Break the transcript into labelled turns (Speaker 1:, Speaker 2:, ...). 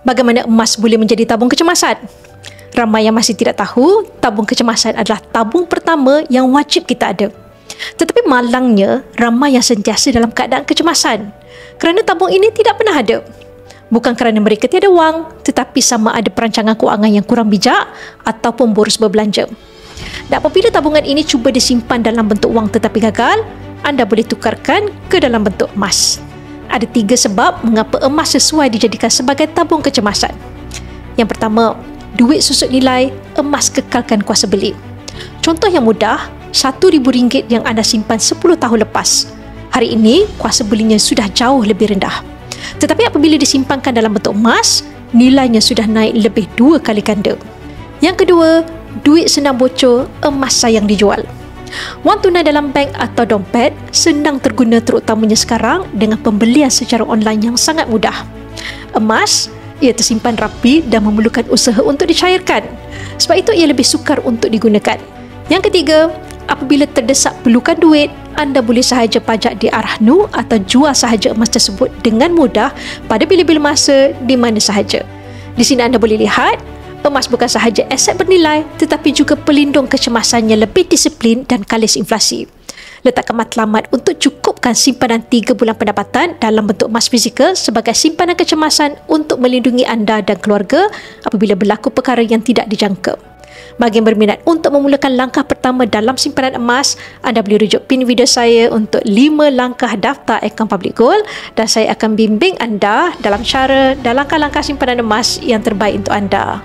Speaker 1: Bagaimana emas boleh menjadi tabung kecemasan? Ramai yang masih tidak tahu, tabung kecemasan adalah tabung pertama yang wajib kita ada. Tetapi malangnya, ramai yang sentiasa dalam keadaan kecemasan kerana tabung ini tidak pernah ada. Bukan kerana mereka tiada wang, tetapi sama ada perancangan kewangan yang kurang bijak ataupun boros berbelanja. Dan apabila tabungan ini cuba disimpan dalam bentuk wang tetapi gagal, anda boleh tukarkan ke dalam bentuk emas. Ada 3 sebab mengapa emas sesuai dijadikan sebagai tabung kecemasan. Yang pertama, duit susut nilai, emas kekalkan kuasa beli. Contoh yang mudah, RM1,000 yang anda simpan 10 tahun lepas, hari ini kuasa belinya sudah jauh lebih rendah. Tetapi apabila disimpankan dalam bentuk emas, nilainya sudah naik lebih 2 kali ganda. Yang kedua, duit senang bocor, emas sayang dijual. Wang tunai dalam bank atau dompet senang terguna terutamanya sekarang dengan pembelian secara online yang sangat mudah. Emas, ia tersimpan rapi dan memerlukan usaha untuk dicairkan. Sebab itu ia lebih sukar untuk digunakan. Yang ketiga, apabila terdesak perlukan duit, anda boleh sahaja pajak di Arahnu atau jual sahaja emas tersebut dengan mudah pada bila-bila masa di mana sahaja. Di sini anda boleh lihat, emas bukan sahaja aset bernilai tetapi juga pelindung kecemasannya lebih disiplin dan kalis inflasi. Letakkan matlamat untuk cukupkan simpanan 3 bulan pendapatan dalam bentuk emas fizikal sebagai simpanan kecemasan untuk melindungi anda dan keluarga apabila berlaku perkara yang tidak dijangka. Bagi yang berminat untuk memulakan langkah pertama dalam simpanan emas, anda boleh rujuk pin video saya untuk 5 langkah daftar akaun Public Gold dan saya akan bimbing anda dalam cara dan langkah-langkah simpanan emas yang terbaik untuk anda.